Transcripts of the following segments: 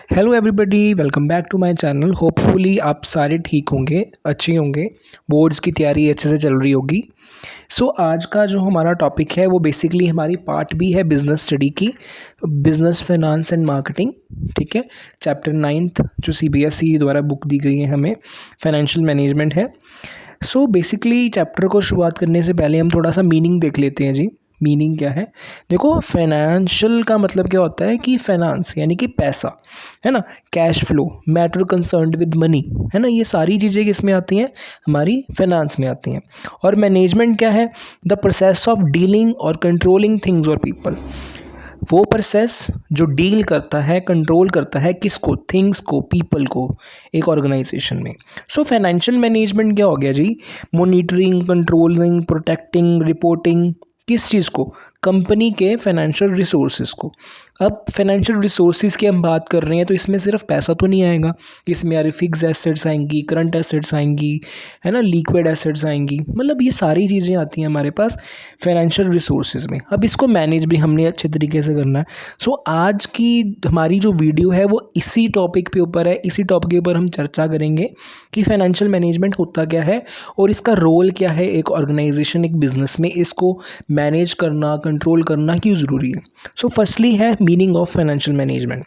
Hello everybody, welcome back to my channel. Hopefully आप सारे ठीक होंगे, अच्छे होंगे। बोर्ड्स की तैयारी अच्छे से चल रही होगी। आज का जो हमारा टॉपिक है वो बेसिकली हमारी पार्ट बी है बिज़नेस स्टडी की, बिज़नेस फाइनेंस एंड मार्केटिंग। ठीक है, चैप्टर 9th जो सीबीएसई द्वारा बुक दी गई है हमें, फाइनेंशियल मैनेजमेंट है। बेसिकली चैप्टर को शुरुआत करने से पहले हम थोड़ा सा मीनिंग देख लेते हैं जी। मीनिंग क्या है? देखो, फाइनेंशियल का मतलब क्या होता है कि फाइनेंस यानी कि पैसा, है ना, cash flow, matter concerned with money, है ना, ये सारी चीज़ें किसमें आती हैं? हमारी फाइनेंस में आती हैं। और मैनेजमेंट क्या है? द प्रोसेस ऑफ डीलिंग और कंट्रोलिंग थिंग्स और पीपल। वो प्रोसेस जो डील करता है, कंट्रोल करता है किसको? थिंग्स को, पीपल को, एक ऑर्गेनाइजेशन में। फाइनेंशियल मैनेजमेंट क्या हो गया जी? मॉनिटरिंग, कंट्रोलिंग, प्रोटेक्टिंग, रिपोर्टिंग, किस चीज़ को? कंपनी के फाइनेंशियल रिसोर्सेज को। अब फाइनेंशियल रिसोर्सेज की हम बात कर रहे हैं तो इसमें सिर्फ पैसा तो नहीं आएगा, इसमें यार फिक्स एसेट्स आएंगी, करंट एसेट्स आएंगी, है ना, लिक्विड एसेट्स आएंगी, मतलब ये सारी चीज़ें आती हैं हमारे पास फाइनेंशियल रिसोर्सेज में। अब इसको मैनेज भी हमने अच्छे तरीके से करना है। आज की हमारी जो वीडियो है वो इसी टॉपिक पे ऊपर है, इसी टॉपिक के ऊपर हम चर्चा करेंगे कि फाइनेंशियल मैनेजमेंट होता क्या है और इसका रोल क्या है एक ऑर्गेनाइजेशन, एक बिजनेस में, इसको मैनेज करना, कंट्रोल करना क्यों ज़रूरी है। फर्स्टली है meaning of financial management.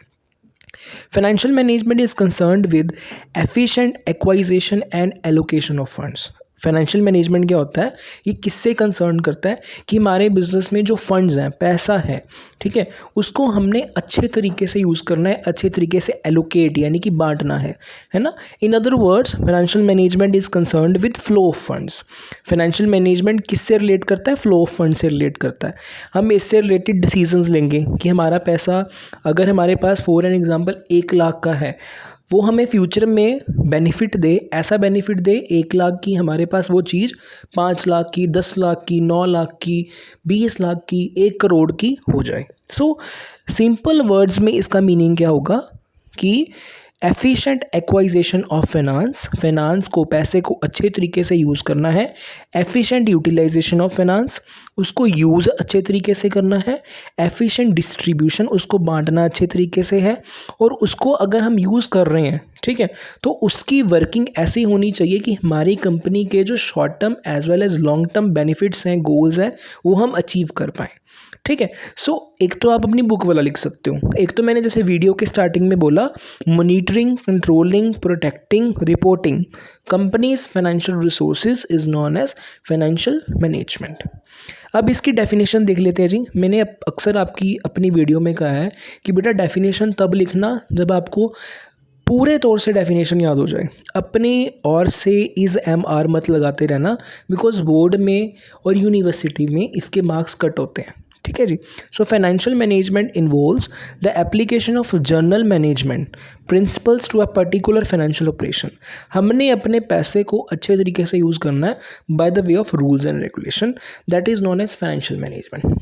Financial management is concerned with efficient acquisition and allocation of funds. Financial management क्या होता है? ये किससे कंसर्न करता है कि हमारे बिजनेस में जो फंड्स हैं, पैसा है, ठीक है, उसको हमने अच्छे तरीके से यूज़ करना है, अच्छे तरीके से एलोकेट यानी कि बांटना है ना। In other words, financial management is concerned with flow of funds. Financial management किससे रिलेट करता है? फ्लो ऑफ फंड से रिलेट करता है। हम इससे रिलेटेड डिसीजंस लेंगे कि हमारा पैसा, अगर हमारे पास फॉर एन एग्जांपल 1 लाख का है, वो हमें फ्यूचर में बेनिफिट दे, ऐसा बेनिफिट दे 1 लाख की हमारे पास वो चीज़ 5 लाख की, 10 लाख की, 9 लाख की, 20 लाख की, 1 करोड़ की हो जाए। सिंपल वर्ड्स में इसका मीनिंग क्या होगा कि efficient acquisition of finance, finance को, पैसे को अच्छे तरीके से यूज़ करना है। एफिशिएंट यूटिलाइजेशन ऑफ फाइनेंस, उसको यूज़ अच्छे तरीके से करना है। एफिशिएंट डिस्ट्रीब्यूशन, उसको बांटना अच्छे तरीके से है। और उसको अगर हम यूज़ कर रहे हैं, ठीक है, तो उसकी वर्किंग ऐसी होनी चाहिए कि हमारी कंपनी के जो short term as well as long term benefits हैं, गोल्स हैं, वो हम अचीव कर पाएँ। ठीक है। एक तो आप अपनी बुक वाला लिख सकते हो, एक तो मैंने जैसे वीडियो के स्टार्टिंग में बोला, monitoring, controlling, protecting, reporting companies financial resources is known as financial management. अब इसकी डेफिनेशन देख लेते हैं जी। मैंने अक्सर आपकी अपनी वीडियो में कहा है कि बेटा डेफिनेशन तब लिखना जब आपको पूरे तौर से डेफिनेशन याद हो जाए। अपने और से इज़ एम आर मत लगाते रहना, बिकॉज बोर्ड में और यूनिवर्सिटी में इसके मार्क्स कट होते हैं। ठीक है जी। Financial management involves the application of general management principles to a particular financial operation. हमने अपने पैसे को अच्छे तरीके से यूज़ करना है by the way of rules and regulation, that is known as financial management.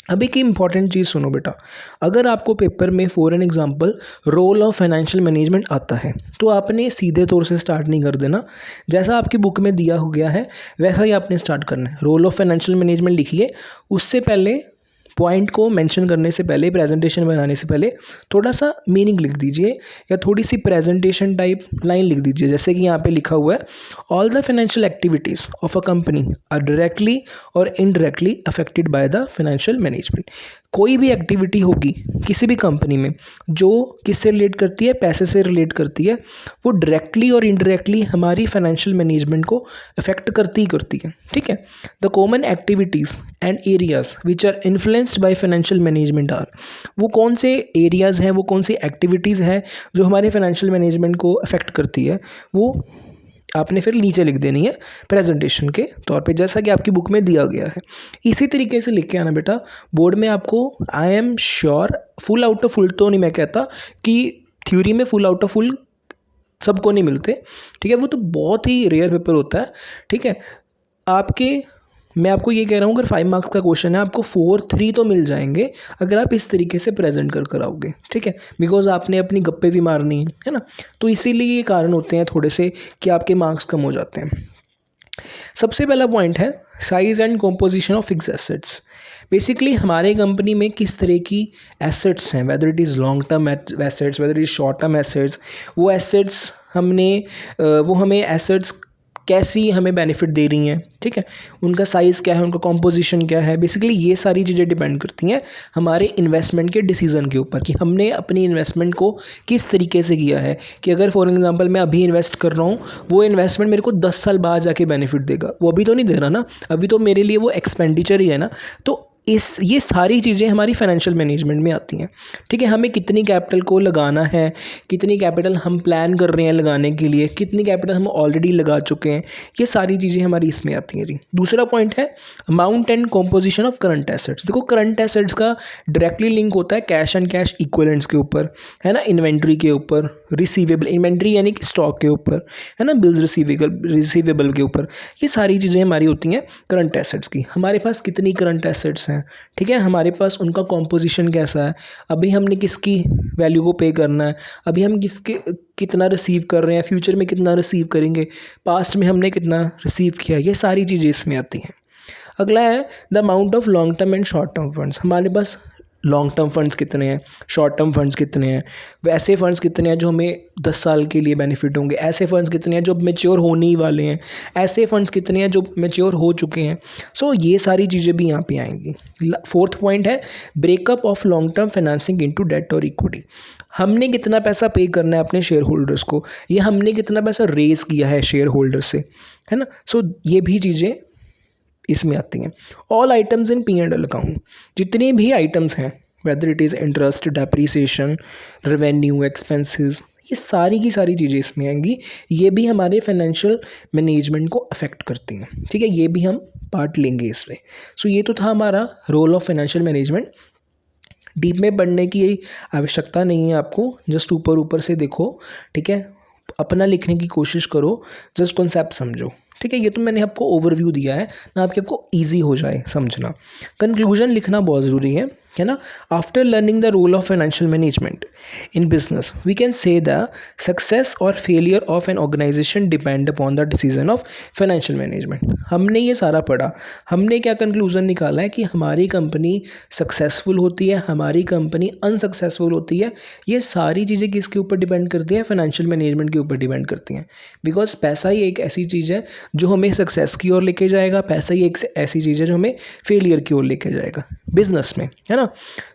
अब एक इंपॉर्टेंट चीज़ सुनो बेटा, अगर आपको पेपर में for an example role of financial management आता है तो आपने सीधे तौर से स्टार्ट नहीं कर देना। जैसा आपकी बुक में दिया हो गया है वैसा ही आपने स्टार्ट करना है। रोल ऑफ फाइनेंशियल मैनेजमेंट लिखिए, उससे पहले पॉइंट को मेंशन करने से पहले, प्रेजेंटेशन बनाने से पहले थोड़ा सा मीनिंग लिख दीजिए या थोड़ी सी प्रेजेंटेशन टाइप लाइन लिख दीजिए। जैसे कि यहाँ पे लिखा हुआ है, all the financial activities of a company are directly और indirectly affected by the financial management. कोई भी एक्टिविटी होगी किसी भी कंपनी में जो किससे रिलेट करती है? पैसे से रिलेट करती है, वो डायरेक्टली और इनडायरेक्टली हमारी फाइनेंशियल मैनेजमेंट को अफेक्ट करती ही करती है। ठीक है। The common activities and areas which are influenced by financial management are, वो कौन से एरियाज़ हैं, वो कौन सी एक्टिविटीज़ हैं जो हमारे फाइनेंशियल मैनेजमेंट को अफेक्ट करती है, वो आपने फिर नीचे लिख देनी है प्रेजेंटेशन के तौर पे, जैसा कि आपकी बुक में दिया गया है। इसी तरीके से लिख के आना बेटा बोर्ड में। आपको I am sure full out of full तो नहीं मैं कहता कि थ्योरी में फुल आउट ऑफ फुल सबको नहीं मिलते, ठीक है, वो तो बहुत ही रेयर पेपर होता है। ठीक है। मैं आपको ये कह रहा हूँ, अगर 5 मार्क्स का क्वेश्चन है आपको 4, 3 तो मिल जाएंगे अगर आप इस तरीके से प्रेजेंट कर कराओगे। ठीक है, बिकॉज आपने अपनी गप्पे भी मारनी है ना, तो इसीलिए ये कारण होते हैं थोड़े से कि आपके मार्क्स कम हो जाते हैं। सबसे पहला पॉइंट है size and composition of fix assets. Basically हमारे कंपनी में किस तरह की एसेट्स हैं, whether it is long term assets, whether it is short term assets, वो एसेट्स वो हमें एसेट्स कैसी हमें बेनिफिट दे रही हैं, ठीक है, उनका साइज़ क्या है, उनका कॉम्पोजिशन क्या है। बेसिकली ये सारी चीज़ें डिपेंड करती हैं हमारे इन्वेस्टमेंट के डिसीज़न के ऊपर कि हमने अपनी इन्वेस्टमेंट को किस तरीके से किया है। कि अगर फॉर एग्जांपल मैं अभी इन्वेस्ट कर रहा हूँ, वो इन्वेस्टमेंट मेरे को 10 साल बाद जाके बेनिफिट देगा, वो अभी तो नहीं दे रहा ना, अभी तो मेरे लिए वो एक्सपेंडिचर ही है ना। तो ये सारी चीज़ें हमारी फाइनेंशियल मैनेजमेंट में आती हैं, ठीक है। हमें कितनी कैपिटल को लगाना है, कितनी कैपिटल हम प्लान कर रहे हैं लगाने के लिए, कितनी कैपिटल हम ऑलरेडी लगा चुके हैं, ये सारी चीज़ें हमारी इसमें आती हैं जी। दूसरा पॉइंट है amount and composition of current assets. देखो करंट एसेट्स का डायरेक्टली लिंक होता है कैश एंड कैश इक्विवेलेंट्स के ऊपर, है ना, इन्वेंट्री के ऊपर, रिसीवेबल, इन्वेंट्री यानी कि स्टॉक के ऊपर, है ना, बिल्स रिसीवेबल के ऊपर। ये सारी चीज़ें हमारी होती हैं करंट एसेट्स की। हमारे पास कितनी करंट एसेट्स हैं, ठीक है, हमारे पास उनका कॉम्पोजिशन कैसा है, अभी हमने किसकी वैल्यू को पे करना है, अभी हम कितना रिसीव कर रहे हैं, फ्यूचर में कितना रिसीव करेंगे, पास्ट में हमने कितना रिसीव किया, ये सारी चीज़ें इसमें आती हैं। अगला है the amount of long term and short term funds. हमारे पास लॉन्ग टर्म फंड्स कितने हैं, शॉर्ट टर्म फंड्स कितने हैं, वैसे फंड्स कितने हैं जो हमें 10 साल के लिए बेनिफिट होंगे, ऐसे फंड्स कितने हैं जो मेच्योर होने ही वाले हैं, ऐसे फंड्स कितने हैं जो मेच्योर हो चुके हैं। सो ये सारी चीज़ें भी यहाँ पे आएंगी। फोर्थ पॉइंट है breakup of long term financing into debt और इक्विटी। हमने कितना पैसा पे करना है अपने शेयर होल्डर्स को, या हमने कितना पैसा रेज किया है शेयर होल्डर से, है ना। सो ये भी चीज़ें इसमें आती हैं। All items in P&L account, जितने भी आइटम्स हैं, whether it is interest, depreciation, revenue, expenses, ये सारी की सारी चीज़ें इसमें आएंगी। ये भी हमारे फाइनेंशियल मैनेजमेंट को अफेक्ट करती हैं, ठीक है, ये भी हम पार्ट लेंगे इसमें। सो ये तो था हमारा role of financial management. Deep में पढ़ने की आवश्यकता नहीं है आपको, जस्ट ऊपर ऊपर से देखो, ठीक है, अपना लिखने की कोशिश करो, जस्ट कॉन्सेप्ट समझो, ठीक है। ये तो मैंने आपको ओवरव्यू दिया है ना, आपको ईजी हो जाए समझना। कंक्लूजन लिखना बहुत ज़रूरी है ना। After learning the role of financial management in business we can say the success और failure of an organization depend upon the decision of financial management. हमने ये सारा पढ़ा, हमने क्या कंक्लूजन निकाला है कि हमारी कंपनी सक्सेसफुल होती है, हमारी कंपनी अनसक्सेसफुल होती है। ये सारी चीज़ें किसके ऊपर डिपेंड करती हैं, फाइनेंशियल मैनेजमेंट के ऊपर डिपेंड करती हैं। बिकॉज पैसा ही एक ऐसी चीज़ है जो हमें सक्सेस की ओर लेके जाएगा, पैसा ही एक ऐसी चीज़ है जो हमें फेलियर की ओर लेके जाएगा बिजनेस में, है ना।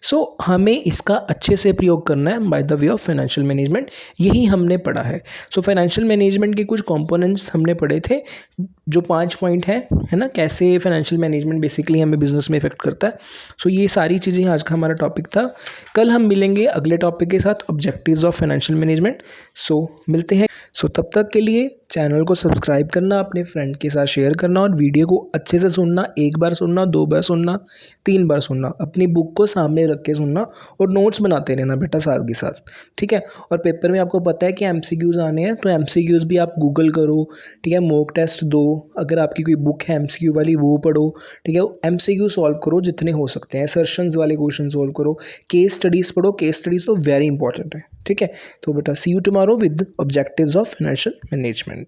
सो हमें इसका अच्छे से प्रयोग करना है by the way of financial management, यही हमने पढ़ा है। सो फाइनेंशियल मैनेजमेंट के कुछ कंपोनेंट्स हमने पढ़े थे, जो 5 पॉइंट है ना, कैसे फाइनेंशियल मैनेजमेंट बेसिकली हमें बिजनेस में इफेक्ट करता है। सो ये सारी चीज़ें आज का हमारा टॉपिक था। कल हम मिलेंगे अगले टॉपिक के साथ, ऑब्जेक्टिव्स ऑफ फाइनेंशियल मैनेजमेंट। सो मिलते हैं। सो तब तक के लिए चैनल को सब्सक्राइब करना, अपने फ्रेंड के साथ शेयर करना, और वीडियो को अच्छे से सुनना, 1 बार सुनना, 2 बार सुनना, 3 बार सुनना, अपनी बुक को सामने रख के सुनना, और नोट्स बनाते रहना बेटा साथ के साथ, ठीक है। और पेपर में आपको पता है कि MCQs आने हैं, तो MCQs भी आप गूगल करो, ठीक है, मॉक टेस्ट दो, अगर आपकी कोई बुक है MCQ वाली वो पढ़ो, ठीक है, MCQ सॉल्व करो जितने हो सकते हैं, असर्शंस वाले क्वेश्चन सॉल्व करो, केस स्टडीज़ पढ़ो, केस स्टडीज़ तो वेरी इंपॉर्टेंट है, ठीक है। तो बेटा see you tomorrow with objectives of financial management.